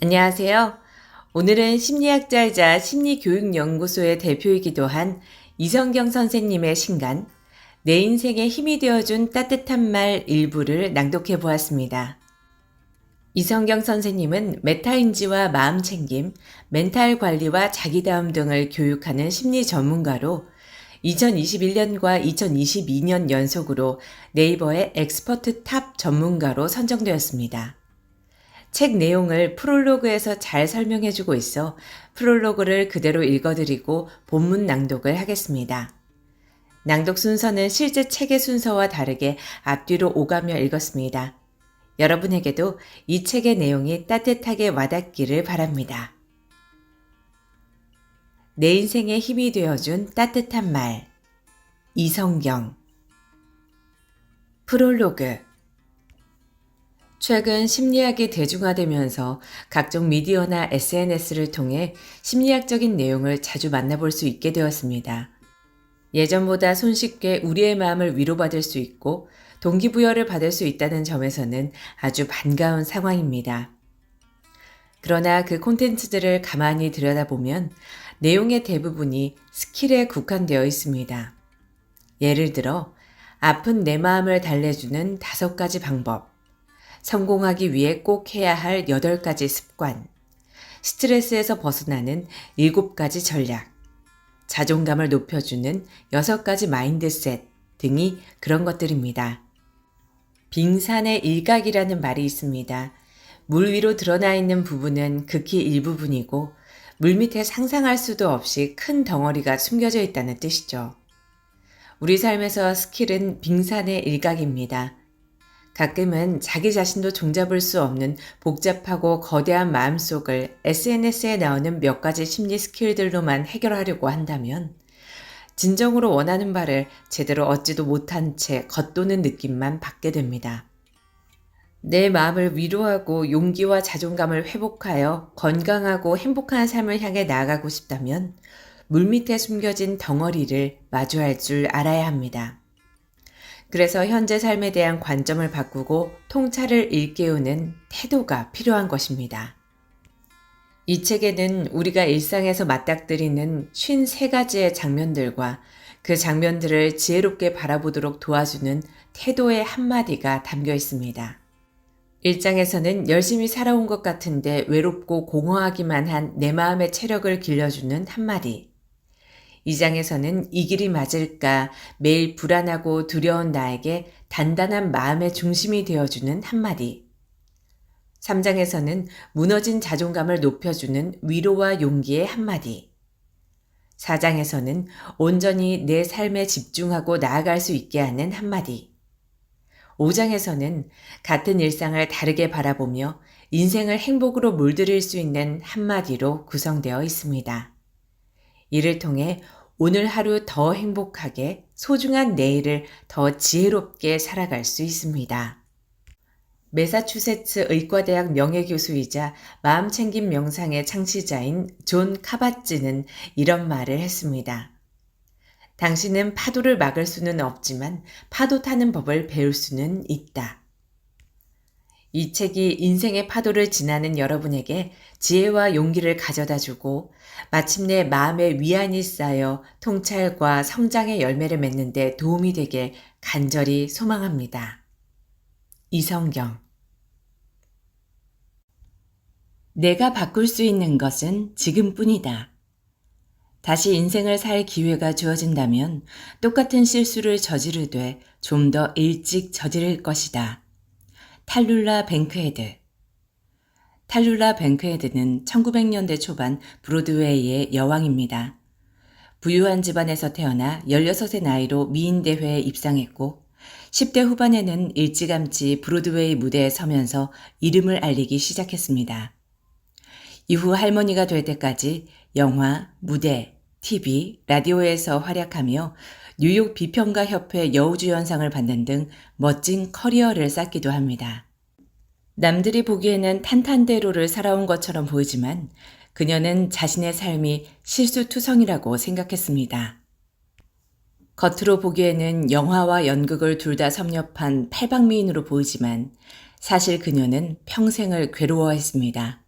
안녕하세요. 오늘은 심리학자이자 심리교육연구소의 대표이기도 한 이성경 선생님의 신간, 내 인생에 힘이 되어준 따뜻한 말 일부를 낭독해 보았습니다. 이성경 선생님은 메타인지와 마음챙김, 멘탈 관리와 자기다움 등을 교육하는 심리 전문가로 2021년과 2022년 연속으로 네이버의 엑스퍼트 탑 전문가로 선정되었습니다. 책 내용을 프롤로그에서 잘 설명해주고 있어 프롤로그를 그대로 읽어드리고 본문 낭독을 하겠습니다. 낭독 순서는 실제 책의 순서와 다르게 앞뒤로 오가며 읽었습니다. 여러분에게도 이 책의 내용이 따뜻하게 와닿기를 바랍니다. 내 인생에 힘이 되어준 따뜻한 말. 이성경. 프롤로그. 최근 심리학이 대중화되면서 각종 미디어나 SNS를 통해 심리학적인 내용을 자주 만나볼 수 있게 되었습니다. 예전보다 손쉽게 우리의 마음을 위로받을 수 있고 동기부여를 받을 수 있다는 점에서는 아주 반가운 상황입니다. 그러나 그 콘텐츠들을 가만히 들여다보면 내용의 대부분이 스킬에 국한되어 있습니다. 예를 들어, 아픈 내 마음을 달래주는 5가지 방법, 성공하기 위해 꼭 해야 할 8가지 습관, 스트레스에서 벗어나는 7가지 전략, 자존감을 높여주는 6가지 마인드셋 등이 그런 것들입니다. 빙산의 일각이라는 말이 있습니다. 물 위로 드러나 있는 부분은 극히 일부분이고 물 밑에 상상할 수도 없이 큰 덩어리가 숨겨져 있다는 뜻이죠. 우리 삶에서 스킬은 빙산의 일각입니다. 가끔은 자기 자신도 종잡을 수 없는 복잡하고 거대한 마음속을 SNS에 나오는 몇 가지 심리 스킬들로만 해결하려고 한다면 진정으로 원하는 바를 제대로 얻지도 못한 채 겉도는 느낌만 받게 됩니다. 내 마음을 위로하고 용기와 자존감을 회복하여 건강하고 행복한 삶을 향해 나아가고 싶다면 물밑에 숨겨진 덩어리를 마주할 줄 알아야 합니다. 그래서 현재 삶에 대한 관점을 바꾸고 통찰을 일깨우는 태도가 필요한 것입니다. 이 책에는 우리가 일상에서 맞닥뜨리는 53가지의 장면들과 그 장면들을 지혜롭게 바라보도록 도와주는 태도의 한마디가 담겨 있습니다. 1장에서는 열심히 살아온 것 같은데 외롭고 공허하기만 한 내 마음의 체력을 길러주는 한마디. 2장에서는 이 길이 맞을까 매일 불안하고 두려운 나에게 단단한 마음의 중심이 되어주는 한마디. 3장에서는 무너진 자존감을 높여주는 위로와 용기의 한마디. 4장에서는 온전히 내 삶에 집중하고 나아갈 수 있게 하는 한마디. 5장에서는 같은 일상을 다르게 바라보며 인생을 행복으로 물들일 수 있는 한마디로 구성되어 있습니다. 이를 통해 오늘 하루 더 행복하게 소중한 내일을 더 지혜롭게 살아갈 수 있습니다. 매사추세츠 의과대학 명예교수이자 마음챙김 명상의 창시자인 존 카바츠는 이런 말을 했습니다. 당신은 파도를 막을 수는 없지만 파도 타는 법을 배울 수는 있다. 이 책이 인생의 파도를 지나는 여러분에게 지혜와 용기를 가져다 주고 마침내 마음의 위안이 쌓여 통찰과 성장의 열매를 맺는 데 도움이 되길 간절히 소망합니다. 이성경. 내가 바꿀 수 있는 것은 지금뿐이다. 다시 인생을 살 기회가 주어진다면 똑같은 실수를 저지르되 좀 더 일찍 저지를 것이다. 탈룰라 뱅크헤드. 탈룰라 뱅크헤드는 1900년대 초반 브로드웨이의 여왕입니다. 부유한 집안에서 태어나 16의 나이로 미인대회에 입상했고 10대 후반에는 일찌감치 브로드웨이 무대에 서면서 이름을 알리기 시작했습니다. 이후 할머니가 될 때까지 영화, 무대, TV, 라디오에서 활약하며 뉴욕 비평가 협회 여우주연상을 받는 등 멋진 커리어를 쌓기도 합니다. 남들이 보기에는 탄탄대로를 살아온 것처럼 보이지만 그녀는 자신의 삶이 실수투성이라고 생각했습니다. 겉으로 보기에는 영화와 연극을 둘 다 섭렵한 팔방미인으로 보이지만 사실 그녀는 평생을 괴로워했습니다.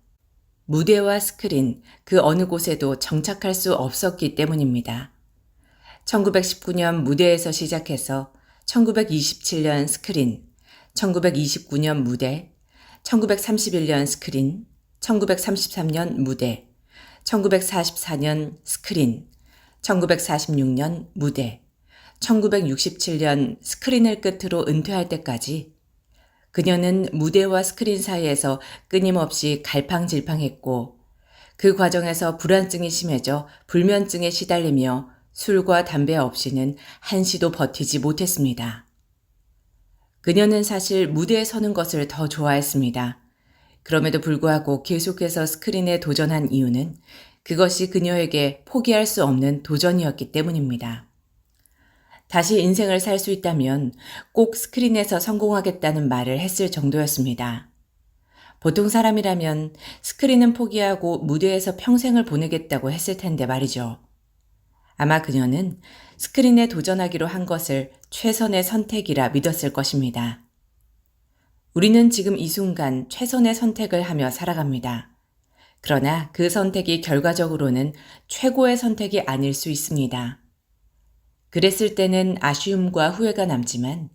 무대와 스크린 그 어느 곳에도 정착할 수 없었기 때문입니다. 1919년 무대에서 시작해서 1927년 스크린, 1929년 무대, 1931년 스크린, 1933년 무대, 1944년 스크린, 1946년 무대, 1967년 스크린을 끝으로 은퇴할 때까지 그녀는 무대와 스크린 사이에서 끊임없이 갈팡질팡했고 그 과정에서 불안증이 심해져 불면증에 시달리며 술과 담배 없이는 한시도 버티지 못했습니다. 그녀는 사실 무대에 서는 것을 더 좋아했습니다. 그럼에도 불구하고 계속해서 스크린에 도전한 이유는 그것이 그녀에게 포기할 수 없는 도전이었기 때문입니다. 다시 인생을 살 수 있다면 꼭 스크린에서 성공하겠다는 말을 했을 정도였습니다. 보통 사람이라면 스크린은 포기하고 무대에서 평생을 보내겠다고 했을 텐데 말이죠. 아마 그녀는 스크린에 도전하기로 한 것을 최선의 선택이라 믿었을 것입니다. 우리는 지금 이 순간 최선의 선택을 하며 살아갑니다. 그러나 그 선택이 결과적으로는 최고의 선택이 아닐 수 있습니다. 그랬을 때는 아쉬움과 후회가 남지만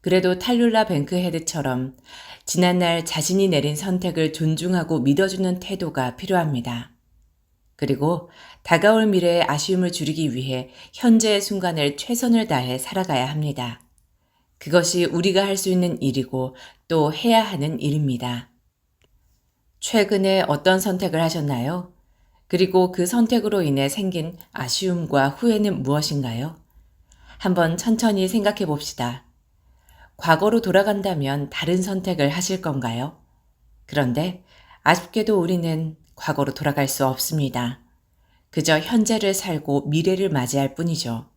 그래도 탈룰라 뱅크헤드처럼 지난날 자신이 내린 선택을 존중하고 믿어주는 태도가 필요합니다. 그리고 다가올 미래의 아쉬움을 줄이기 위해 현재의 순간을 최선을 다해 살아가야 합니다. 그것이 우리가 할 수 있는 일이고 또 해야 하는 일입니다. 최근에 어떤 선택을 하셨나요? 그리고 그 선택으로 인해 생긴 아쉬움과 후회는 무엇인가요? 한번 천천히 생각해 봅시다. 과거로 돌아간다면 다른 선택을 하실 건가요? 그런데 아쉽게도 우리는 과거로 돌아갈 수 없습니다. 그저 현재를 살고 미래를 맞이할 뿐이죠.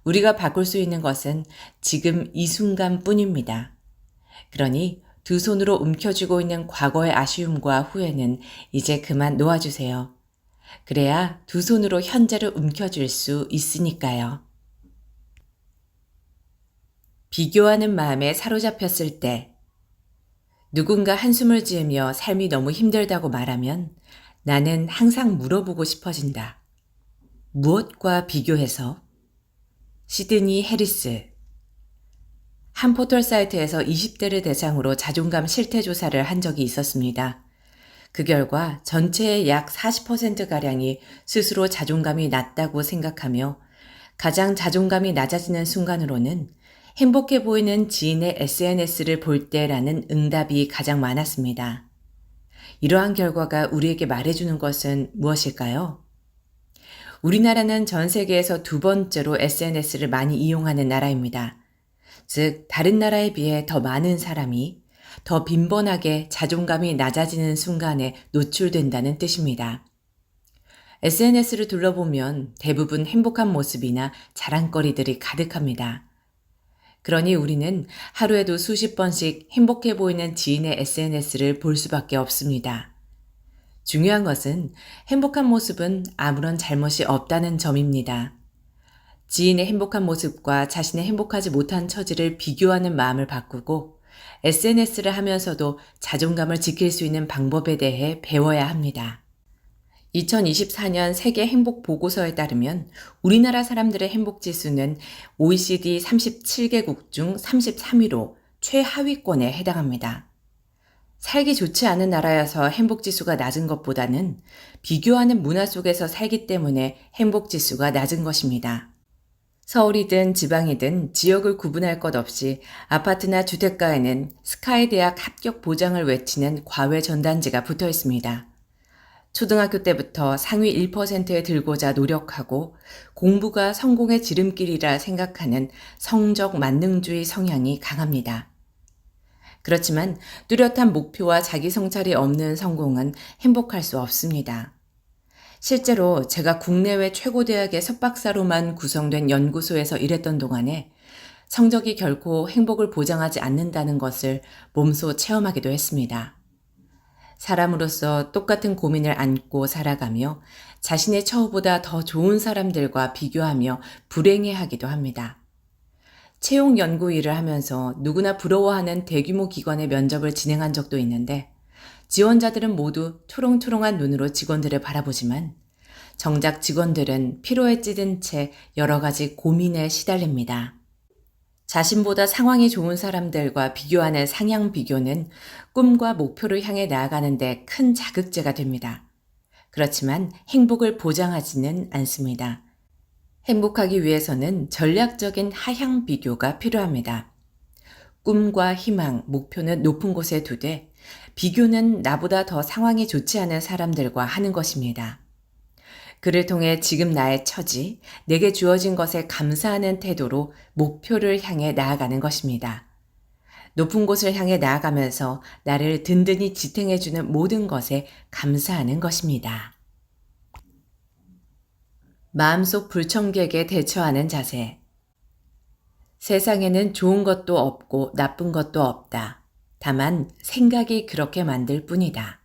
우리가 바꿀 수 있는 것은 지금 이 순간 뿐입니다. 그러니 두 손으로 움켜쥐고 있는 과거의 아쉬움과 후회는 이제 그만 놓아주세요. 그래야 두 손으로 현재를 움켜쥘 수 있으니까요. 비교하는 마음에 사로잡혔을 때 누군가 한숨을 지으며 삶이 너무 힘들다고 말하면 나는 항상 물어보고 싶어진다. 무엇과 비교해서? 시드니 해리스. 한 포털 사이트에서 20대를 대상으로 자존감 실태 조사를 한 적이 있었습니다. 그 결과 전체의 약 40%가량이 스스로 자존감이 낮다고 생각하며 가장 자존감이 낮아지는 순간으로는 행복해 보이는 지인의 SNS를 볼 때라는 응답이 가장 많았습니다. 이러한 결과가 우리에게 말해주는 것은 무엇일까요? 우리나라는 전 세계에서 두 번째로 SNS를 많이 이용하는 나라입니다. 즉, 다른 나라에 비해 더 많은 사람이 더 빈번하게 자존감이 낮아지는 순간에 노출된다는 뜻입니다. SNS를 둘러보면 대부분 행복한 모습이나 자랑거리들이 가득합니다. 그러니 우리는 하루에도 수십 번씩 행복해 보이는 지인의 SNS를 볼 수밖에 없습니다. 중요한 것은 행복한 모습은 아무런 잘못이 없다는 점입니다. 지인의 행복한 모습과 자신의 행복하지 못한 처지를 비교하는 마음을 바꾸고 SNS를 하면서도 자존감을 지킬 수 있는 방법에 대해 배워야 합니다. 2024년 세계 행복 보고서에 따르면 우리나라 사람들의 행복 지수는 OECD 37개국 중 33위로 최하위권에 해당합니다. 살기 좋지 않은 나라여서 행복 지수가 낮은 것보다는 비교하는 문화 속에서 살기 때문에 행복 지수가 낮은 것입니다. 서울이든 지방이든 지역을 구분할 것 없이 아파트나 주택가에는 스카이 대학 합격 보장을 외치는 과외 전단지가 붙어 있습니다. 초등학교 때부터 상위 1%에 들고자 노력하고 공부가 성공의 지름길이라 생각하는 성적 만능주의 성향이 강합니다. 그렇지만 뚜렷한 목표와 자기 성찰이 없는 성공은 행복할 수 없습니다. 실제로 제가 국내외 최고 대학의 석박사로만 구성된 연구소에서 일했던 동안에 성적이 결코 행복을 보장하지 않는다는 것을 몸소 체험하기도 했습니다. 사람으로서 똑같은 고민을 안고 살아가며 자신의 처우보다 더 좋은 사람들과 비교하며 불행해하기도 합니다. 채용 연구 일을 하면서 누구나 부러워하는 대규모 기관의 면접을 진행한 적도 있는데 지원자들은 모두 초롱초롱한 눈으로 직원들을 바라보지만 정작 직원들은 피로에 찌든 채 여러 가지 고민에 시달립니다. 자신보다 상황이 좋은 사람들과 비교하는 상향 비교는 꿈과 목표를 향해 나아가는데 큰 자극제가 됩니다. 그렇지만 행복을 보장하지는 않습니다. 행복하기 위해서는 전략적인 하향 비교가 필요합니다. 꿈과 희망, 목표는 높은 곳에 두되 비교는 나보다 더 상황이 좋지 않은 사람들과 하는 것입니다. 그를 통해 지금 나의 처지, 내게 주어진 것에 감사하는 태도로 목표를 향해 나아가는 것입니다. 높은 곳을 향해 나아가면서 나를 든든히 지탱해주는 모든 것에 감사하는 것입니다. 마음속 불청객에 대처하는 자세. 세상에는 좋은 것도 없고 나쁜 것도 없다. 다만 생각이 그렇게 만들 뿐이다.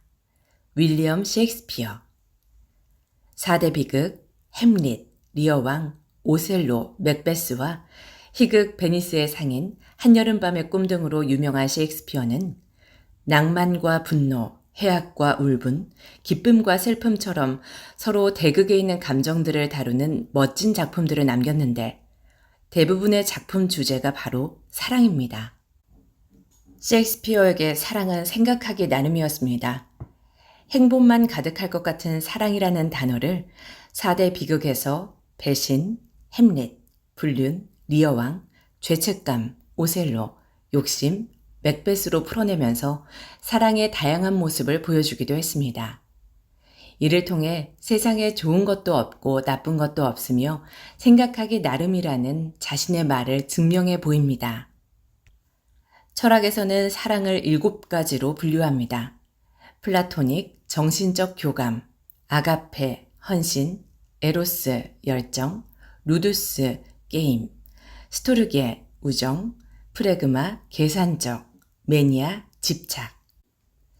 윌리엄 셰익스피어. 4대 비극, 햄릿, 리어왕, 오셀로, 맥베스와 희극 베니스의 상인, 한여름밤의 꿈 등으로 유명한 셰익스피어는 낭만과 분노, 해악과 울분, 기쁨과 슬픔처럼 서로 대극에 있는 감정들을 다루는 멋진 작품들을 남겼는데 대부분의 작품 주제가 바로 사랑입니다. 셰익스피어에게 사랑은 생각하기 나름이었습니다. 행복만 가득할 것 같은 사랑이라는 단어를 4대 비극에서 배신, 햄릿, 불륜, 리어왕, 죄책감, 오셀로, 욕심, 맥베스로 풀어내면서 사랑의 다양한 모습을 보여주기도 했습니다. 이를 통해 세상에 좋은 것도 없고 나쁜 것도 없으며 생각하기 나름이라는 자신의 말을 증명해 보입니다. 철학에서는 사랑을 7가지로 분류합니다. 플라토닉, 정신적 교감, 아가페, 헌신, 에로스, 열정, 루두스, 게임, 스토르게, 우정, 프레그마, 계산적, 매니아, 집착.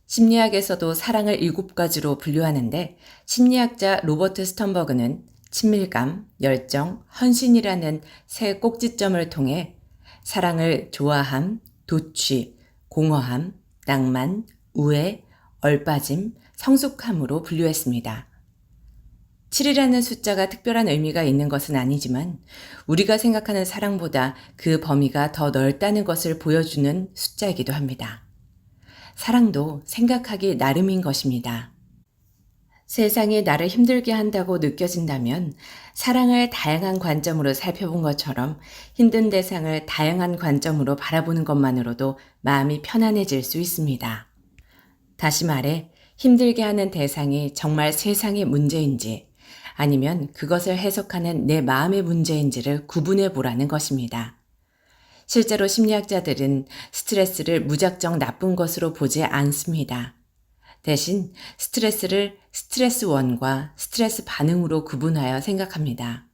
심리학에서도 사랑을 7가지로 분류하는데 심리학자 로버트 스턴버그는 친밀감, 열정, 헌신이라는 세 꼭지점을 통해 사랑을 좋아함, 도취, 공허함, 낭만, 우애, 얼빠짐, 성숙함으로 분류했습니다. 7이라는 숫자가 특별한 의미가 있는 것은 아니지만 우리가 생각하는 사랑보다 그 범위가 더 넓다는 것을 보여주는 숫자이기도 합니다. 사랑도 생각하기 나름인 것입니다. 세상이 나를 힘들게 한다고 느껴진다면 사랑을 다양한 관점으로 살펴본 것처럼 힘든 대상을 다양한 관점으로 바라보는 것만으로도 마음이 편안해질 수 있습니다. 다시 말해 힘들게 하는 대상이 정말 세상의 문제인지 아니면 그것을 해석하는 내 마음의 문제인지를 구분해 보라는 것입니다. 실제로 심리학자들은 스트레스를 무작정 나쁜 것으로 보지 않습니다. 대신 스트레스를 스트레스 1과 스트레스 반응으로 구분하여 생각합니다.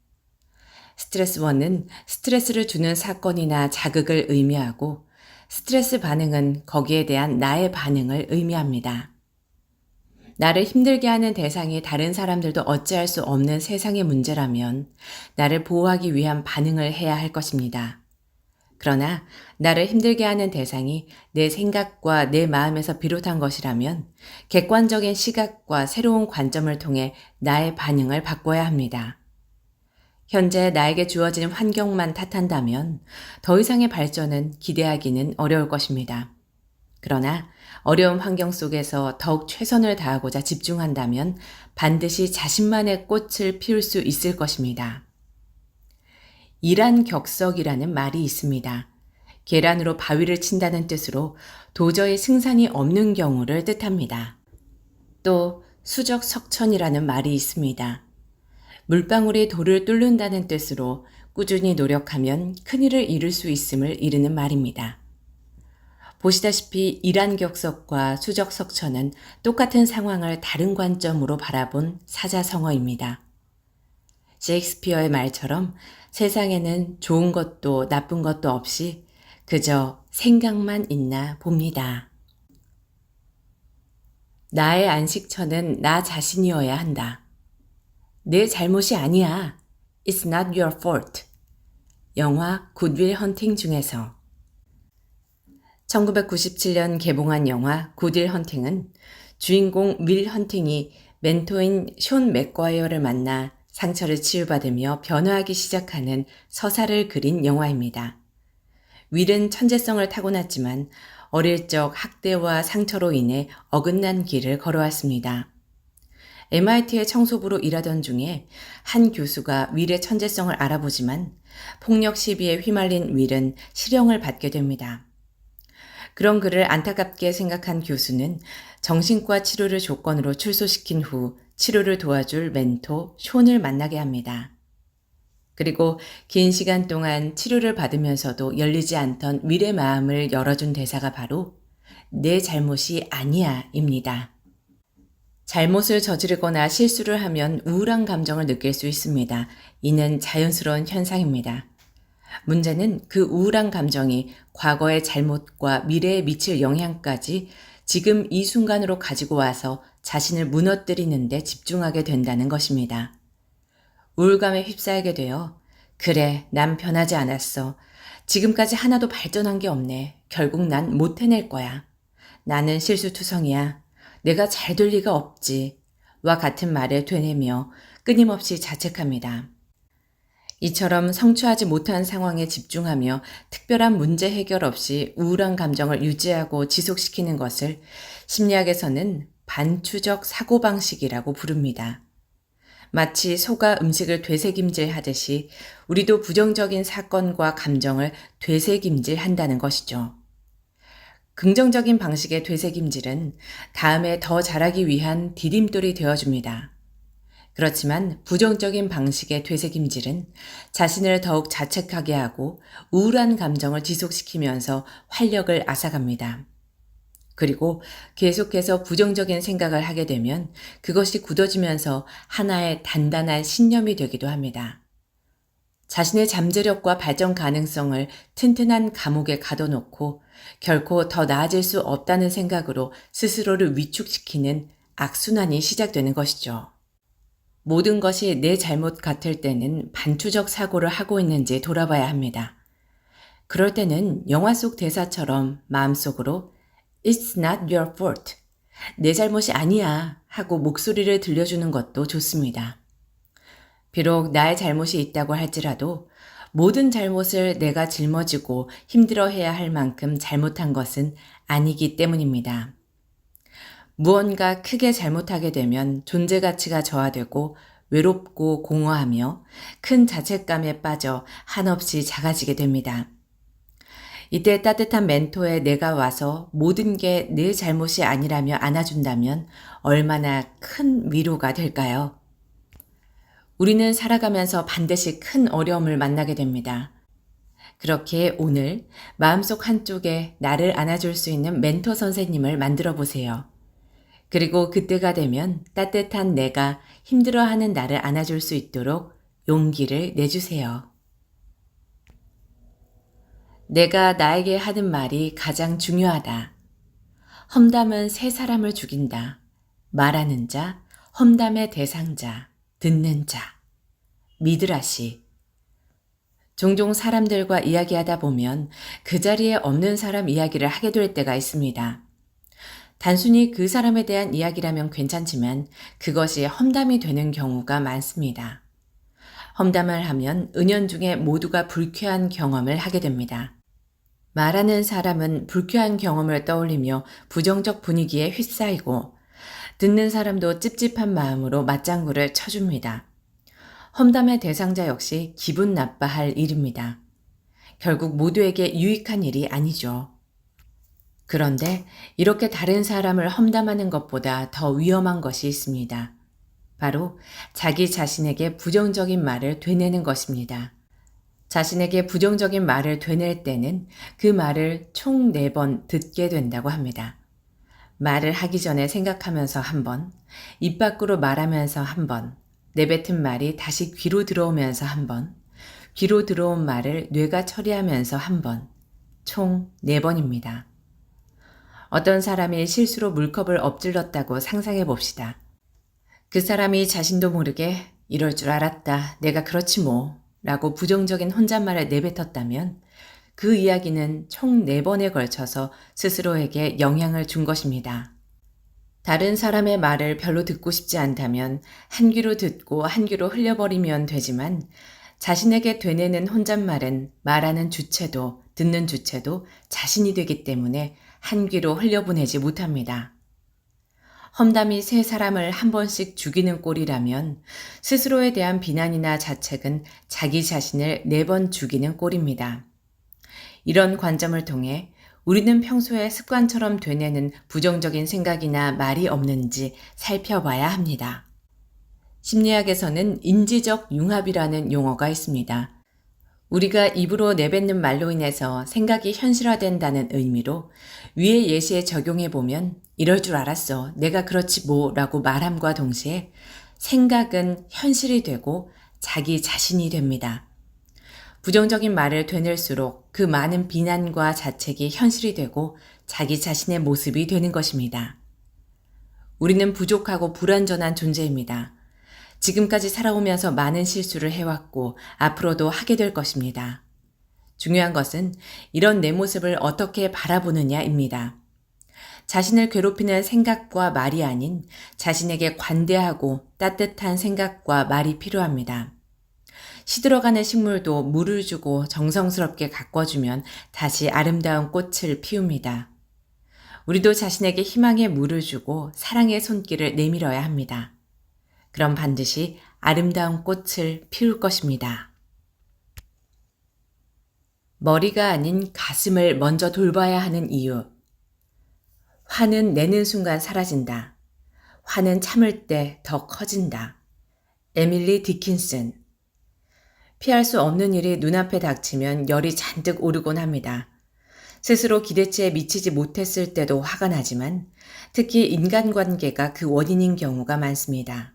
스트레스 1은 스트레스를 주는 사건이나 자극을 의미하고 스트레스 반응은 거기에 대한 나의 반응을 의미합니다. 나를 힘들게 하는 대상이 다른 사람들도 어찌할 수 없는 세상의 문제라면 나를 보호하기 위한 반응을 해야 할 것입니다. 그러나 나를 힘들게 하는 대상이 내 생각과 내 마음에서 비롯한 것이라면 객관적인 시각과 새로운 관점을 통해 나의 반응을 바꿔야 합니다. 현재 나에게 주어진 환경만 탓한다면 더 이상의 발전은 기대하기는 어려울 것입니다. 그러나 어려운 환경 속에서 더욱 최선을 다하고자 집중한다면 반드시 자신만의 꽃을 피울 수 있을 것입니다. 이란격석이라는 말이 있습니다. 계란으로 바위를 친다는 뜻으로 도저히 승산이 없는 경우를 뜻합니다. 또 수적석천이라는 말이 있습니다. 물방울이 돌을 뚫는다는 뜻으로 꾸준히 노력하면 큰일을 이룰 수 있음을 이르는 말입니다. 보시다시피 이란격석과 수적석천은 똑같은 상황을 다른 관점으로 바라본 사자성어입니다. 셰익스피어의 말처럼 세상에는 좋은 것도 나쁜 것도 없이 그저 생각만 있나 봅니다. 나의 안식처는 나 자신이어야 한다. 내 잘못이 아니야. It's not your fault. 영화 굿윌 헌팅 중에서 1997년 개봉한 영화 굿윌 헌팅은 주인공 윌 헌팅이 멘토인 숀 맥과이어를 만나 상처를 치유받으며 변화하기 시작하는 서사를 그린 영화입니다. 윌은 천재성을 타고났지만 어릴 적 학대와 상처로 인해 어긋난 길을 걸어왔습니다. MIT의 청소부로 일하던 중에 한 교수가 윌의 천재성을 알아보지만 폭력 시비에 휘말린 윌은 실형을 받게 됩니다. 그런 그를 안타깝게 생각한 교수는 정신과 치료를 조건으로 출소시킨 후 치료를 도와줄 멘토 숀을 만나게 합니다. 그리고 긴 시간 동안 치료를 받으면서도 열리지 않던 윌의 마음을 열어준 대사가 바로 내 잘못이 아니야입니다. 잘못을 저지르거나 실수를 하면 우울한 감정을 느낄 수 있습니다. 이는 자연스러운 현상입니다. 문제는 그 우울한 감정이 과거의 잘못과 미래에 미칠 영향까지 지금 이 순간으로 가지고 와서 자신을 무너뜨리는 데 집중하게 된다는 것입니다. 우울감에 휩싸이게 되어 그래, 난 변하지 않았어. 지금까지 하나도 발전한 게 없네. 결국 난 못 해낼 거야. 나는 실수투성이야. 내가 잘 될 리가 없지. 와 같은 말을 되뇌며 끊임없이 자책합니다. 이처럼 성취하지 못한 상황에 집중하며 특별한 문제 해결 없이 우울한 감정을 유지하고 지속시키는 것을 심리학에서는 반추적 사고방식이라고 부릅니다. 마치 소가 음식을 되새김질 하듯이 우리도 부정적인 사건과 감정을 되새김질 한다는 것이죠. 긍정적인 방식의 되새김질은 다음에 더 잘하기 위한 디딤돌이 되어줍니다. 그렇지만 부정적인 방식의 되새김질은 자신을 더욱 자책하게 하고 우울한 감정을 지속시키면서 활력을 앗아갑니다. 그리고 계속해서 부정적인 생각을 하게 되면 그것이 굳어지면서 하나의 단단한 신념이 되기도 합니다. 자신의 잠재력과 발전 가능성을 튼튼한 감옥에 가둬놓고 결코 더 나아질 수 없다는 생각으로 스스로를 위축시키는 악순환이 시작되는 것이죠. 모든 것이 내 잘못 같을 때는 반추적 사고를 하고 있는지 돌아봐야 합니다. 그럴 때는 영화 속 대사처럼 마음속으로 It's not your fault. 내 잘못이 아니야 하고 목소리를 들려주는 것도 좋습니다. 비록 나의 잘못이 있다고 할지라도 모든 잘못을 내가 짊어지고 힘들어해야 할 만큼 잘못한 것은 아니기 때문입니다. 무언가 크게 잘못하게 되면 존재 가치가 저하되고 외롭고 공허하며 큰 자책감에 빠져 한없이 작아지게 됩니다. 이때 따뜻한 멘토의 내가 와서 모든 게 내 잘못이 아니라며 안아준다면 얼마나 큰 위로가 될까요? 우리는 살아가면서 반드시 큰 어려움을 만나게 됩니다. 그렇게 오늘 마음속 한쪽에 나를 안아줄 수 있는 멘토 선생님을 만들어 보세요. 그리고 그때가 되면 따뜻한 내가 힘들어하는 나를 안아줄 수 있도록 용기를 내주세요. 내가 나에게 하는 말이 가장 중요하다. 험담은 세 사람을 죽인다. 말하는 자, 험담의 대상자, 듣는 자. 미드라시. 종종 사람들과 이야기하다 보면 그 자리에 없는 사람 이야기를 하게 될 때가 있습니다. 단순히 그 사람에 대한 이야기라면 괜찮지만 그것이 험담이 되는 경우가 많습니다. 험담을 하면 은연중에 모두가 불쾌한 경험을 하게 됩니다. 말하는 사람은 불쾌한 경험을 떠올리며 부정적 분위기에 휩싸이고 듣는 사람도 찝찝한 마음으로 맞장구를 쳐줍니다. 험담의 대상자 역시 기분 나빠할 일입니다. 결국 모두에게 유익한 일이 아니죠. 그런데 이렇게 다른 사람을 험담하는 것보다 더 위험한 것이 있습니다. 바로 자기 자신에게 부정적인 말을 되뇌는 것입니다. 자신에게 부정적인 말을 되낼 때는 그 말을 총 4번 듣게 된다고 합니다. 말을 하기 전에 생각하면서 한 번, 입 밖으로 말하면서 한 번, 내뱉은 말이 다시 귀로 들어오면서 한 번, 귀로 들어온 말을 뇌가 처리하면서 한 번, 총 4번입니다. 어떤 사람이 실수로 물컵을 엎질렀다고 상상해 봅시다. 그 사람이 자신도 모르게 이럴 줄 알았다. 내가 그렇지 뭐. 라고 부정적인 혼잣말을 내뱉었다면 그 이야기는 총 4번에 걸쳐서 스스로에게 영향을 준 것입니다. 다른 사람의 말을 별로 듣고 싶지 않다면 한 귀로 듣고 한 귀로 흘려버리면 되지만 자신에게 되뇌는 혼잣말은 말하는 주체도 듣는 주체도 자신이 되기 때문에 한 귀로 흘려보내지 못합니다. 험담이 세 사람을 한 번씩 죽이는 꼴이라면 스스로에 대한 비난이나 자책은 자기 자신을 4번 죽이는 꼴입니다. 이런 관점을 통해 우리는 평소에 습관처럼 되뇌는 부정적인 생각이나 말이 없는지 살펴봐야 합니다. 심리학에서는 인지적 융합이라는 용어가 있습니다. 우리가 입으로 내뱉는 말로 인해서 생각이 현실화된다는 의미로 위의 예시에 적용해보면 이럴 줄 알았어. 내가 그렇지 뭐 라고 말함과 동시에 생각은 현실이 되고 자기 자신이 됩니다. 부정적인 말을 되낼수록 그 많은 비난과 자책이 현실이 되고 자기 자신의 모습이 되는 것입니다. 우리는 부족하고 불완전한 존재입니다. 지금까지 살아오면서 많은 실수를 해왔고 앞으로도 하게 될 것입니다. 중요한 것은 이런 내 모습을 어떻게 바라보느냐입니다. 자신을 괴롭히는 생각과 말이 아닌 자신에게 관대하고 따뜻한 생각과 말이 필요합니다. 시들어가는 식물도 물을 주고 정성스럽게 가꿔주면 다시 아름다운 꽃을 피웁니다. 우리도 자신에게 희망의 물을 주고 사랑의 손길을 내밀어야 합니다. 그럼 반드시 아름다운 꽃을 피울 것입니다. 머리가 아닌 가슴을 먼저 돌봐야 하는 이유. 화는 내는 순간 사라진다. 화는 참을 때 더 커진다. 에밀리 디킨슨. 피할 수 없는 일이 눈앞에 닥치면 열이 잔뜩 오르곤 합니다. 스스로 기대치에 미치지 못했을 때도 화가 나지만 특히 인간관계가 그 원인인 경우가 많습니다.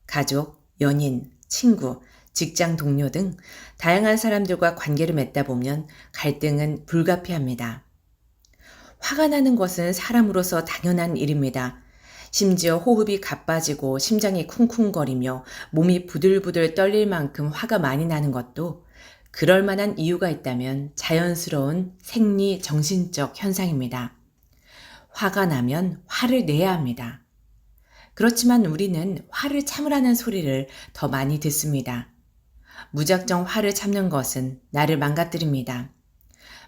가족, 연인, 친구, 직장 동료 등 다양한 사람들과 관계를 맺다 보면 갈등은 불가피합니다. 화가 나는 것은 사람으로서 당연한 일입니다. 심지어 호흡이 가빠지고 심장이 쿵쿵거리며 몸이 부들부들 떨릴 만큼 화가 많이 나는 것도 그럴 만한 이유가 있다면 자연스러운 생리 정신적 현상입니다. 화가 나면 화를 내야 합니다. 그렇지만 우리는 화를 참으라는 소리를 더 많이 듣습니다. 무작정 화를 참는 것은 나를 망가뜨립니다.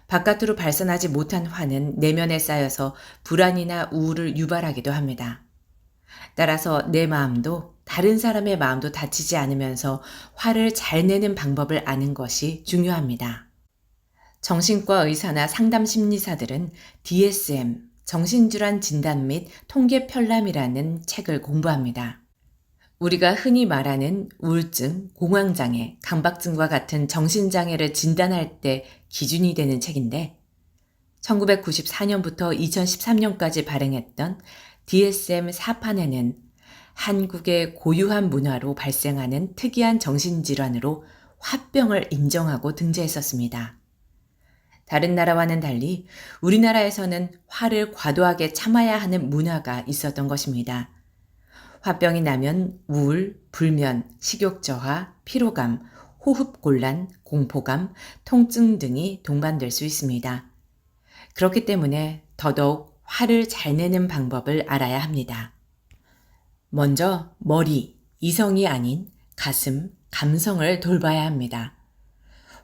바깥으로 발산하지 못한 화는 내면에 쌓여서 불안이나 우울을 유발하기도 합니다. 따라서 내 마음도 다른 사람의 마음도 다치지 않으면서 화를 잘 내는 방법을 아는 것이 중요합니다. 정신과 의사나 상담 심리사들은 DSM, 정신질환 진단 및 통계 편람이라는 책을 공부합니다. 우리가 흔히 말하는 우울증, 공황장애, 강박증과 같은 정신장애를 진단할 때 기준이 되는 책인데 1994년부터 2013년까지 발행했던 DSM-4판에는 한국의 고유한 문화로 발생하는 특이한 정신질환으로 화병을 인정하고 등재했었습니다. 다른 나라와는 달리 우리나라에서는 화를 과도하게 참아야 하는 문화가 있었던 것입니다. 화병이 나면 우울, 불면, 식욕저하, 피로감, 호흡곤란, 공포감, 통증 등이 동반될 수 있습니다. 그렇기 때문에 더더욱 화를 잘 내는 방법을 알아야 합니다. 먼저 머리, 이성이 아닌 가슴, 감성을 돌봐야 합니다.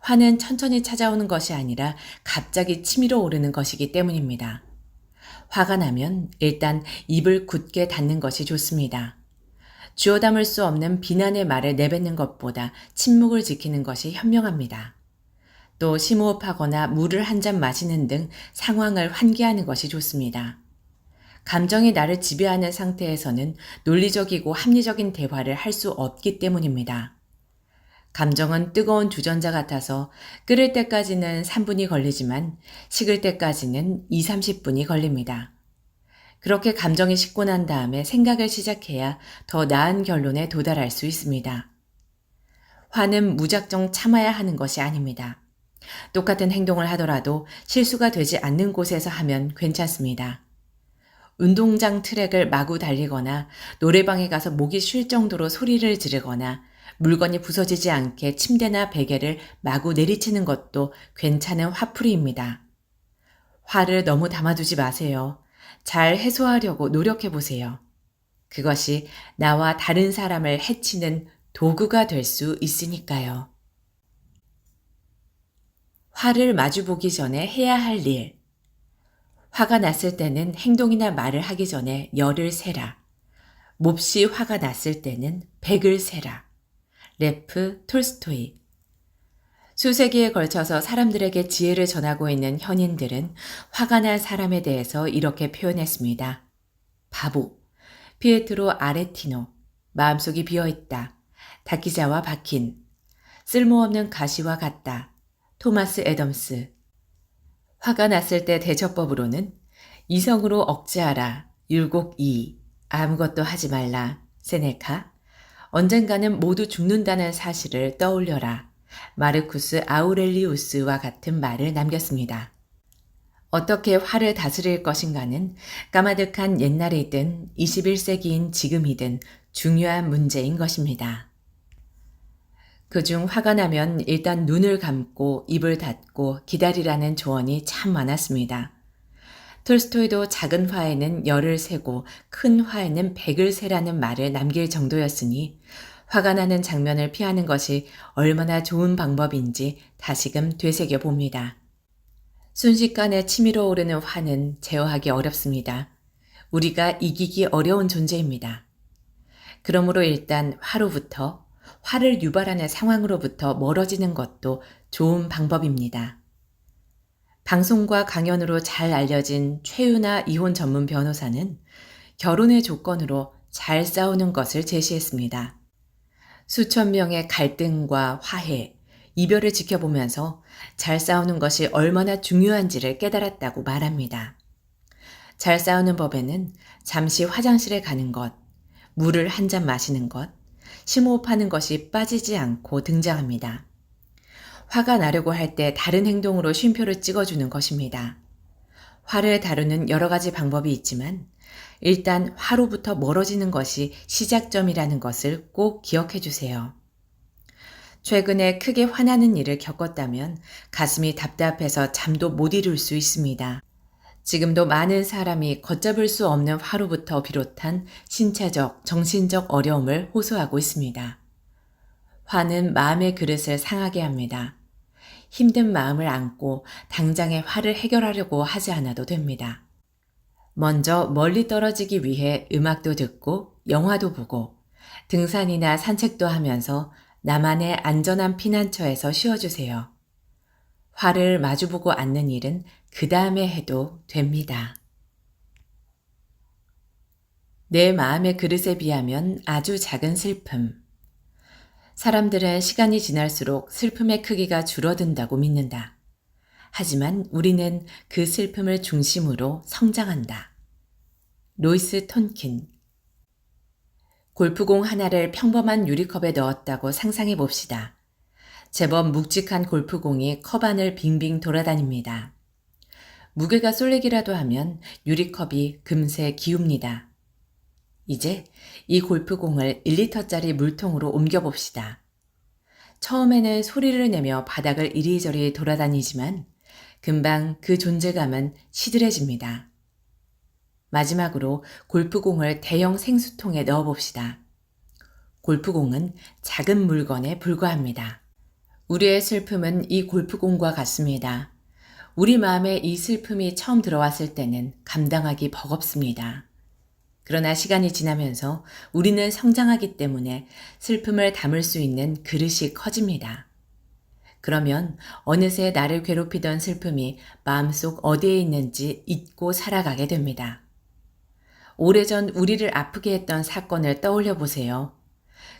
화는 천천히 찾아오는 것이 아니라 갑자기 치밀어 오르는 것이기 때문입니다. 화가 나면 일단 입을 굳게 닫는 것이 좋습니다. 주워 담을 수 없는 비난의 말을 내뱉는 것보다 침묵을 지키는 것이 현명합니다. 또 심호흡하거나 물을 한 잔 마시는 등 상황을 환기하는 것이 좋습니다. 감정이 나를 지배하는 상태에서는 논리적이고 합리적인 대화를 할 수 없기 때문입니다. 감정은 뜨거운 주전자 같아서 끓을 때까지는 3분이 걸리지만 식을 때까지는 2, 30분이 걸립니다. 그렇게 감정이 식고 난 다음에 생각을 시작해야 더 나은 결론에 도달할 수 있습니다. 화는 무작정 참아야 하는 것이 아닙니다. 똑같은 행동을 하더라도 실수가 되지 않는 곳에서 하면 괜찮습니다. 운동장 트랙을 마구 달리거나 노래방에 가서 목이 쉴 정도로 소리를 지르거나 물건이 부서지지 않게 침대나 베개를 마구 내리치는 것도 괜찮은 화풀이입니다. 화를 너무 담아두지 마세요. 잘 해소하려고 노력해 보세요. 그것이 나와 다른 사람을 해치는 도구가 될 수 있으니까요. 화를 마주보기 전에 해야 할 일. 화가 났을 때는 행동이나 말을 하기 전에 열을 세라. 몹시 화가 났을 때는 백을 세라. 레프 톨스토이. 수세기에 걸쳐서 사람들에게 지혜를 전하고 있는 현인들은 화가 난 사람에 대해서 이렇게 표현했습니다. 바보, 피에트로 아레티노, 마음속이 비어있다, 닭기자와 박힌, 쓸모없는 가시와 같다, 토마스 애덤스. 화가 났을 때 대처법으로는 이성으로 억제하라, 율곡 2, 아무것도 하지 말라, 세네카, 언젠가는 모두 죽는다는 사실을 떠올려라, 마르쿠스 아우렐리우스와 같은 말을 남겼습니다. 어떻게 화를 다스릴 것인가는 까마득한 옛날이든 21세기인 지금이든 중요한 문제인 것입니다. 그중 화가 나면 일단 눈을 감고 입을 닫고 기다리라는 조언이 참 많았습니다. 톨스토이도 작은 화에는 열을 세고 큰 화에는 백을 세라는 말을 남길 정도였으니 화가 나는 장면을 피하는 것이 얼마나 좋은 방법인지 다시금 되새겨 봅니다. 순식간에 치밀어 오르는 화는 제어하기 어렵습니다. 우리가 이기기 어려운 존재입니다. 그러므로 일단 화를 유발하는 상황으로부터 멀어지는 것도 좋은 방법입니다. 방송과 강연으로 잘 알려진 최유나 이혼 전문 변호사는 결혼의 조건으로 잘 싸우는 것을 제시했습니다. 수천 명의 갈등과 화해, 이별을 지켜보면서 잘 싸우는 것이 얼마나 중요한지를 깨달았다고 말합니다. 잘 싸우는 법에는 잠시 화장실에 가는 것, 물을 한 잔 마시는 것, 심호흡하는 것이 빠지지 않고 등장합니다. 화가 나려고 할 때 다른 행동으로 쉼표를 찍어주는 것입니다. 화를 다루는 여러 가지 방법이 있지만 일단 화로부터 멀어지는 것이 시작점이라는 것을 꼭 기억해 주세요. 최근에 크게 화나는 일을 겪었다면 가슴이 답답해서 잠도 못 이룰 수 있습니다. 지금도 많은 사람이 걷잡을 수 없는 화로부터 비롯한 신체적, 정신적 어려움을 호소하고 있습니다. 화는 마음의 그릇을 상하게 합니다. 힘든 마음을 안고 당장의 화를 해결하려고 하지 않아도 됩니다. 먼저 멀리 떨어지기 위해 음악도 듣고 영화도 보고 등산이나 산책도 하면서 나만의 안전한 피난처에서 쉬어주세요. 화를 마주보고 앉는 일은 그 다음에 해도 됩니다. 내 마음의 그릇에 비하면 아주 작은 슬픔. 사람들은 시간이 지날수록 슬픔의 크기가 줄어든다고 믿는다. 하지만 우리는 그 슬픔을 중심으로 성장한다. 로이스 톤킨. 골프공 하나를 평범한 유리컵에 넣었다고 상상해 봅시다. 제법 묵직한 골프공이 컵 안을 빙빙 돌아다닙니다. 무게가 쏠리기라도 하면 유리컵이 금세 기웁니다. 이제 이 골프공을 1리터짜리 물통으로 옮겨봅시다. 처음에는 소리를 내며 바닥을 이리저리 돌아다니지만 금방 그 존재감은 시들해집니다. 마지막으로 골프공을 대형 생수통에 넣어봅시다. 골프공은 작은 물건에 불과합니다. 우리의 슬픔은 이 골프공과 같습니다. 우리 마음에 이 슬픔이 처음 들어왔을 때는 감당하기 버겁습니다. 그러나 시간이 지나면서 우리는 성장하기 때문에 슬픔을 담을 수 있는 그릇이 커집니다. 그러면 어느새 나를 괴롭히던 슬픔이 마음속 어디에 있는지 잊고 살아가게 됩니다. 오래전 우리를 아프게 했던 사건을 떠올려 보세요.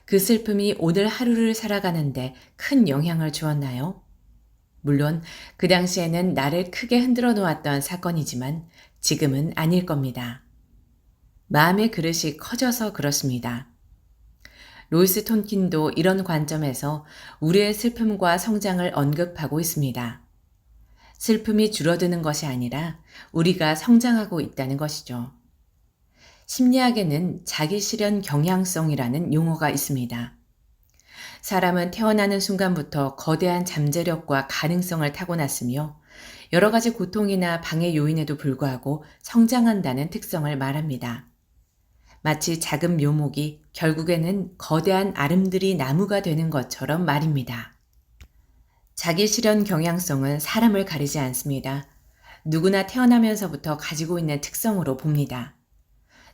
그 슬픔이 오늘 하루를 살아가는데 큰 영향을 주었나요? 물론 그 당시에는 나를 크게 흔들어 놓았던 사건이지만 지금은 아닐 겁니다. 마음의 그릇이 커져서 그렇습니다. 로이스 톤킨도 이런 관점에서 우리의 슬픔과 성장을 언급하고 있습니다. 슬픔이 줄어드는 것이 아니라 우리가 성장하고 있다는 것이죠. 심리학에는 자기 실현 경향성이라는 용어가 있습니다. 사람은 태어나는 순간부터 거대한 잠재력과 가능성을 타고났으며 여러 가지 고통이나 방해 요인에도 불구하고 성장한다는 특성을 말합니다. 마치 작은 묘목이 결국에는 거대한 아름드리 나무가 되는 것처럼 말입니다. 자기 실현 경향성은 사람을 가리지 않습니다. 누구나 태어나면서부터 가지고 있는 특성으로 봅니다.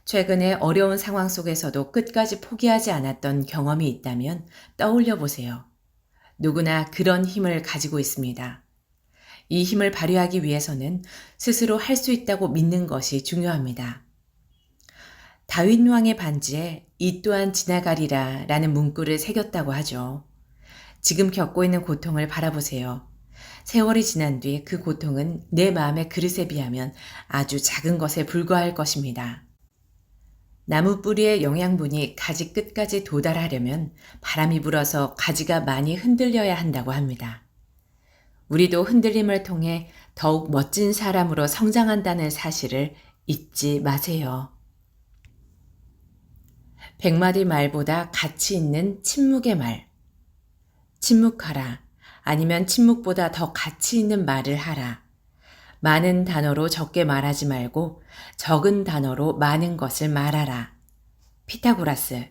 최근에 어려운 상황 속에서도 끝까지 포기하지 않았던 경험이 있다면 떠올려 보세요. 누구나 그런 힘을 가지고 있습니다. 이 힘을 발휘하기 위해서는 스스로 할 수 있다고 믿는 것이 중요합니다. 다윗 왕의 반지에 이 또한 지나가리라 라는 문구를 새겼다고 하죠. 지금 겪고 있는 고통을 바라보세요. 세월이 지난 뒤 그 고통은 내 마음의 그릇에 비하면 아주 작은 것에 불과할 것입니다. 나무 뿌리의 영양분이 가지 끝까지 도달하려면 바람이 불어서 가지가 많이 흔들려야 한다고 합니다. 우리도 흔들림을 통해 더욱 멋진 사람으로 성장한다는 사실을 잊지 마세요. 100마디 말보다 가치 있는 침묵의 말. 침묵하라. 아니면 침묵보다 더 가치 있는 말을 하라. 많은 단어로 적게 말하지 말고 적은 단어로 많은 것을 말하라. 피타고라스.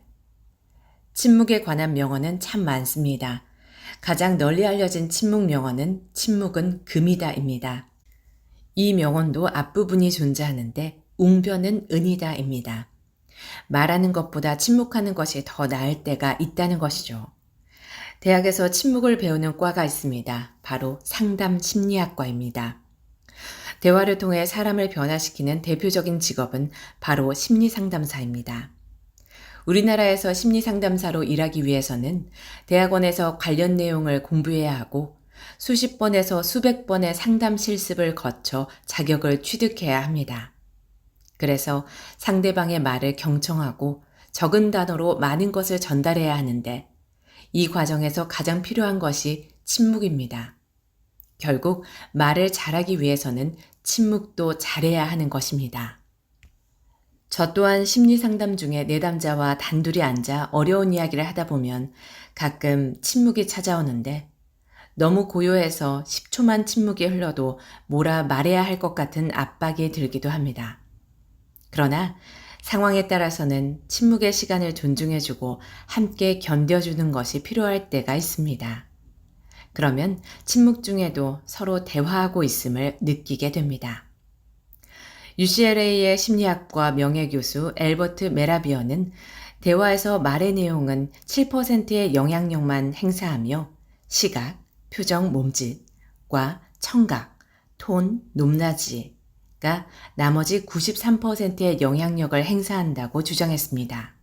침묵에 관한 명언은 참 많습니다. 가장 널리 알려진 침묵 명언은 침묵은 금이다입니다. 이 명언도 앞부분이 존재하는데 웅변은 은이다입니다. 말하는 것보다 침묵하는 것이 더 나을 때가 있다는 것이죠. 대학에서 침묵을 배우는 과가 있습니다. 바로 상담 심리학과입니다. 대화를 통해 사람을 변화시키는 대표적인 직업은 바로 심리상담사입니다. 우리나라에서 심리상담사로 일하기 위해서는 대학원에서 관련 내용을 공부해야 하고 수십 번에서 수백 번의 상담 실습을 거쳐 자격을 취득해야 합니다. 그래서 상대방의 말을 경청하고 적은 단어로 많은 것을 전달해야 하는데 이 과정에서 가장 필요한 것이 침묵입니다. 결국 말을 잘하기 위해서는 침묵도 잘해야 하는 것입니다. 저 또한 심리상담 중에 내담자와 단둘이 앉아 어려운 이야기를 하다 보면 가끔 침묵이 찾아오는데 너무 고요해서 10초만 침묵이 흘러도 뭐라 말해야 할 것 같은 압박이 들기도 합니다. 그러나 상황에 따라서는 침묵의 시간을 존중해주고 함께 견뎌주는 것이 필요할 때가 있습니다. 그러면 침묵 중에도 서로 대화하고 있음을 느끼게 됩니다. UCLA의 심리학과 명예교수 엘버트 메라비어는 대화에서 말의 내용은 7%의 영향력만 행사하며 시각, 표정, 몸짓과 청각, 톤, 높낮이가 나머지 93%의 영향력을 행사한다고 주장했습니다.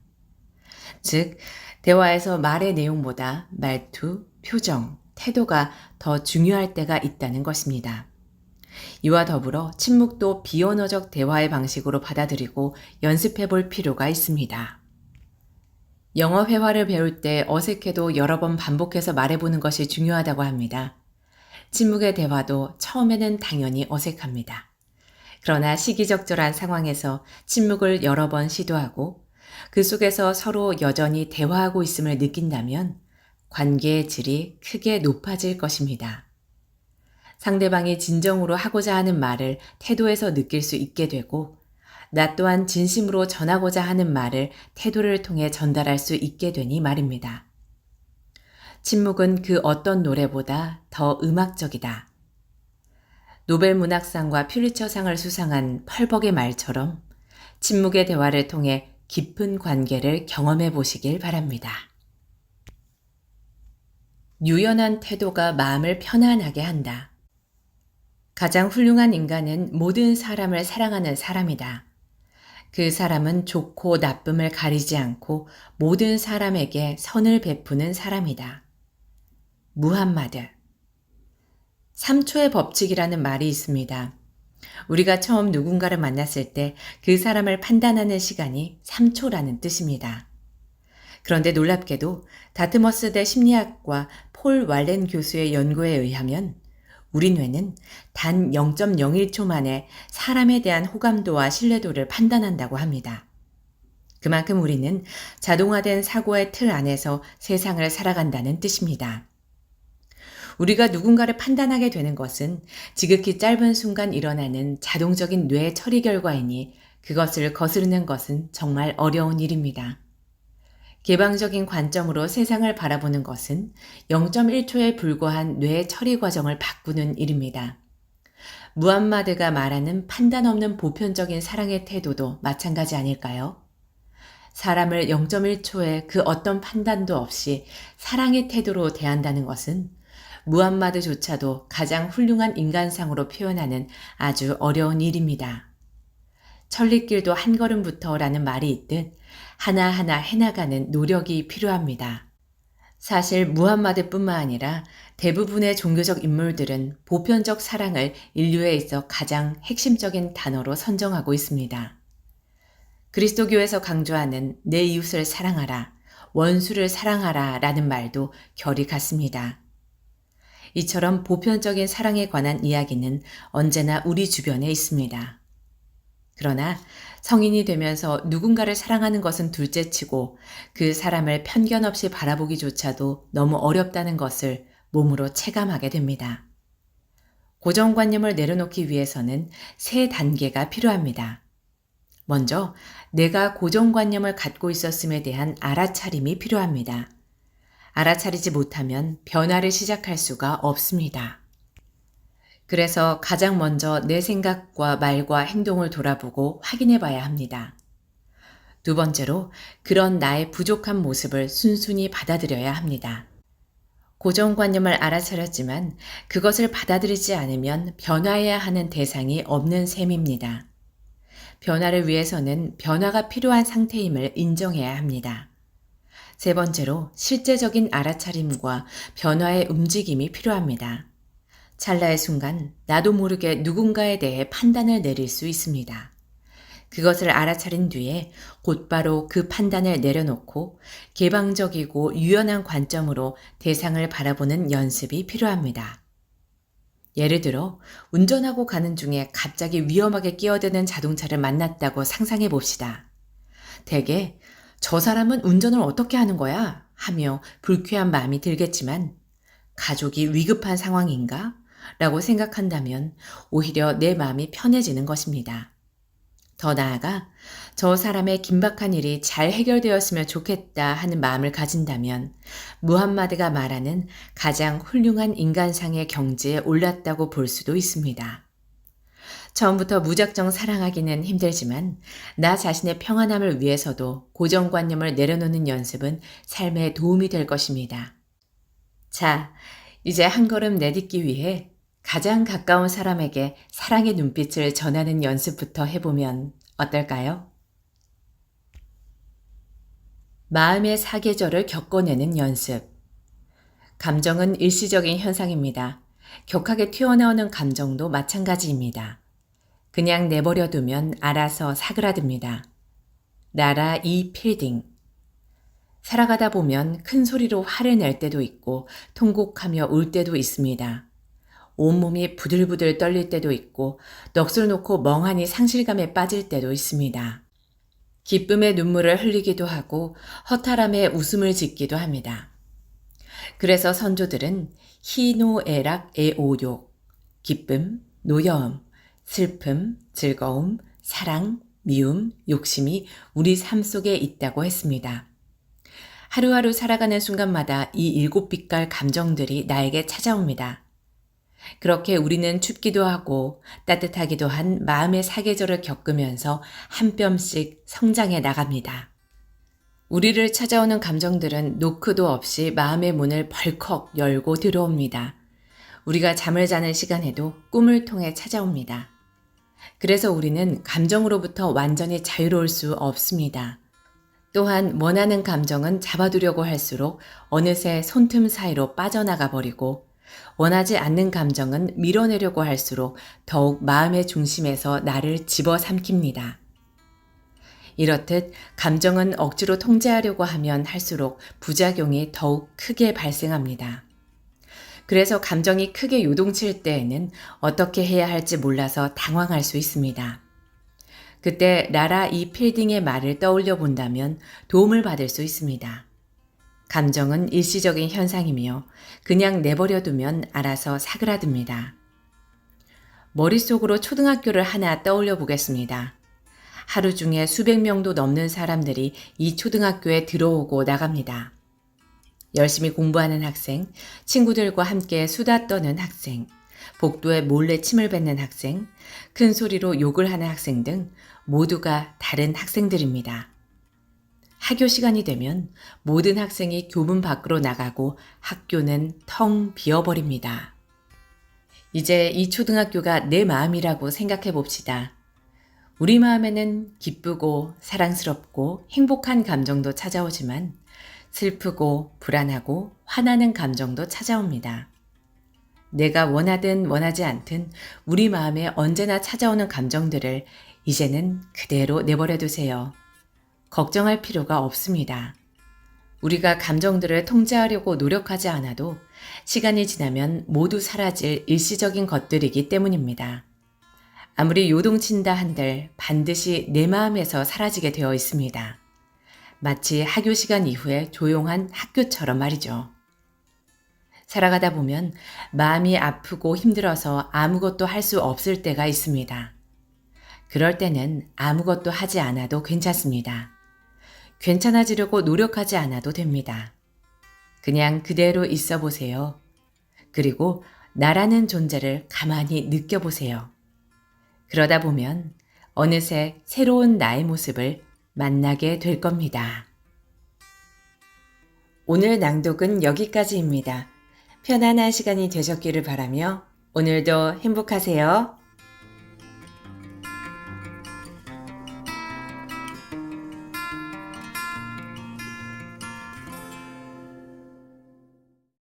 즉, 대화에서 말의 내용보다 말투, 표정, 태도가 더 중요할 때가 있다는 것입니다. 이와 더불어 침묵도 비언어적 대화의 방식으로 받아들이고 연습해 볼 필요가 있습니다. 영어 회화를 배울 때 어색해도 여러 번 반복해서 말해보는 것이 중요하다고 합니다. 침묵의 대화도 처음에는 당연히 어색합니다. 그러나 시기적절한 상황에서 침묵을 여러 번 시도하고 그 속에서 서로 여전히 대화하고 있음을 느낀다면 관계의 질이 크게 높아질 것입니다. 상대방이 진정으로 하고자 하는 말을 태도에서 느낄 수 있게 되고 나 또한 진심으로 전하고자 하는 말을 태도를 통해 전달할 수 있게 되니 말입니다. 침묵은 그 어떤 노래보다 더 음악적이다. 노벨 문학상과 퓰리처상을 수상한 펄벅의 말처럼 침묵의 대화를 통해 깊은 관계를 경험해 보시길 바랍니다. 유연한 태도가 마음을 편안하게 한다. 가장 훌륭한 인간은 모든 사람을 사랑하는 사람이다. 그 사람은 좋고 나쁨을 가리지 않고 모든 사람에게 선을 베푸는 사람이다. 무함마드. 3초의 법칙이라는 말이 있습니다. 우리가 처음 누군가를 만났을 때 그 사람을 판단하는 시간이 3초라는 뜻입니다. 그런데 놀랍게도 다트머스대 심리학과 폴 왈렌 교수의 연구에 의하면 우리 뇌는 단 0.01초 만에 사람에 대한 호감도와 신뢰도를 판단한다고 합니다. 그만큼 우리는 자동화된 사고의 틀 안에서 세상을 살아간다는 뜻입니다. 우리가 누군가를 판단하게 되는 것은 지극히 짧은 순간 일어나는 자동적인 뇌 처리 결과이니 그것을 거스르는 것은 정말 어려운 일입니다. 개방적인 관점으로 세상을 바라보는 것은 0.1초에 불과한 뇌 처리 과정을 바꾸는 일입니다. 무함마드가 말하는 판단 없는 보편적인 사랑의 태도도 마찬가지 아닐까요? 사람을 0.1초에 그 어떤 판단도 없이 사랑의 태도로 대한다는 것은 무함마드조차도 가장 훌륭한 인간상으로 표현하는 아주 어려운 일입니다. 천리길도 한 걸음부터라는 말이 있듯 하나하나 해나가는 노력이 필요합니다. 사실 무함마드뿐만 아니라 대부분의 종교적 인물들은 보편적 사랑을 인류에 있어 가장 핵심적인 단어로 선정하고 있습니다. 그리스도교에서 강조하는 내 이웃을 사랑하라, 원수를 사랑하라 라는 말도 결이 같습니다. 이처럼 보편적인 사랑에 관한 이야기는 언제나 우리 주변에 있습니다. 그러나 성인이 되면서 누군가를 사랑하는 것은 둘째치고 그 사람을 편견 없이 바라보기조차도 너무 어렵다는 것을 몸으로 체감하게 됩니다. 고정관념을 내려놓기 위해서는 세 단계가 필요합니다. 먼저 내가 고정관념을 갖고 있었음에 대한 알아차림이 필요합니다. 알아차리지 못하면 변화를 시작할 수가 없습니다. 그래서 가장 먼저 내 생각과 말과 행동을 돌아보고 확인해 봐야 합니다. 두 번째로 그런 나의 부족한 모습을 순순히 받아들여야 합니다. 고정관념을 알아차렸지만 그것을 받아들이지 않으면 변화해야 하는 대상이 없는 셈입니다. 변화를 위해서는 변화가 필요한 상태임을 인정해야 합니다. 세 번째로 실제적인 알아차림과 변화의 움직임이 필요합니다. 찰나의 순간 나도 모르게 누군가에 대해 판단을 내릴 수 있습니다. 그것을 알아차린 뒤에 곧바로 그 판단을 내려놓고 개방적이고 유연한 관점으로 대상을 바라보는 연습이 필요합니다. 예를 들어 운전하고 가는 중에 갑자기 위험하게 끼어드는 자동차를 만났다고 상상해 봅시다. 대개 저 사람은 운전을 어떻게 하는 거야? 하며 불쾌한 마음이 들겠지만 가족이 위급한 상황인가? 라고 생각한다면 오히려 내 마음이 편해지는 것입니다. 더 나아가 저 사람의 긴박한 일이 잘 해결되었으면 좋겠다 하는 마음을 가진다면 무함마드가 말하는 가장 훌륭한 인간상의 경지에 올랐다고 볼 수도 있습니다. 처음부터 무작정 사랑하기는 힘들지만 나 자신의 평안함을 위해서도 고정관념을 내려놓는 연습은 삶에 도움이 될 것입니다. 자, 이제 한 걸음 내딛기 위해 가장 가까운 사람에게 사랑의 눈빛을 전하는 연습부터 해보면 어떨까요? 마음의 사계절을 겪어내는 연습. 감정은 일시적인 현상입니다. 격하게 튀어나오는 감정도 마찬가지입니다. 그냥 내버려두면 알아서 사그라듭니다. 라라 이 필딩. 살아가다 보면 큰 소리로 화를 낼 때도 있고 통곡하며 울 때도 있습니다. 온몸이 부들부들 떨릴 때도 있고 넋을 놓고 멍하니 상실감에 빠질 때도 있습니다. 기쁨의 눈물을 흘리기도 하고 허탈함에 웃음을 짓기도 합니다. 그래서 선조들은 희노애락 애오욕, 기쁨, 노여움, 슬픔, 즐거움, 사랑, 미움, 욕심이 우리 삶 속에 있다고 했습니다. 하루하루 살아가는 순간마다 이 7빛깔 감정들이 나에게 찾아옵니다. 그렇게 우리는 춥기도 하고 따뜻하기도 한 마음의 사계절을 겪으면서 한 뼘씩 성장해 나갑니다. 우리를 찾아오는 감정들은 노크도 없이 마음의 문을 벌컥 열고 들어옵니다. 우리가 잠을 자는 시간에도 꿈을 통해 찾아옵니다. 그래서 우리는 감정으로부터 완전히 자유로울 수 없습니다. 또한 원하는 감정은 잡아두려고 할수록 어느새 손틈 사이로 빠져나가 버리고 원하지 않는 감정은 밀어내려고 할수록 더욱 마음의 중심에서 나를 집어삼킵니다. 이렇듯 감정은 억지로 통제하려고 하면 할수록 부작용이 더욱 크게 발생합니다. 그래서 감정이 크게 요동칠 때에는 어떻게 해야 할지 몰라서 당황할 수 있습니다. 그때 라라 이 필딩의 말을 떠올려 본다면 도움을 받을 수 있습니다. 감정은 일시적인 현상이며 그냥 내버려 두면 알아서 사그라듭니다. 머릿속으로 초등학교를 하나 떠올려 보겠습니다. 하루 중에 수백 명도 넘는 사람들이 이 초등학교에 들어오고 나갑니다. 열심히 공부하는 학생, 친구들과 함께 수다 떠는 학생, 복도에 몰래 침을 뱉는 학생, 큰 소리로 욕을 하는 학생 등 모두가 다른 학생들입니다. 학교 시간이 되면 모든 학생이 교문 밖으로 나가고 학교는 텅 비어버립니다. 이제 이 초등학교가 내 마음이라고 생각해 봅시다. 우리 마음에는 기쁘고 사랑스럽고 행복한 감정도 찾아오지만 슬프고 불안하고 화나는 감정도 찾아옵니다. 내가 원하든 원하지 않든 우리 마음에 언제나 찾아오는 감정들을 이제는 그대로 내버려 두세요. 걱정할 필요가 없습니다. 우리가 감정들을 통제하려고 노력하지 않아도 시간이 지나면 모두 사라질 일시적인 것들이기 때문입니다. 아무리 요동친다 한들 반드시 내 마음에서 사라지게 되어 있습니다. 마치 학교 시간 이후에 조용한 학교처럼 말이죠. 살아가다 보면 마음이 아프고 힘들어서 아무것도 할 수 없을 때가 있습니다. 그럴 때는 아무것도 하지 않아도 괜찮습니다. 괜찮아지려고 노력하지 않아도 됩니다. 그냥 그대로 있어 보세요. 그리고 나라는 존재를 가만히 느껴보세요. 그러다 보면 어느새 새로운 나의 모습을 만나게 될 겁니다. 오늘 낭독은 여기까지입니다. 편안한 시간이 되셨기를 바라며 오늘도 행복하세요.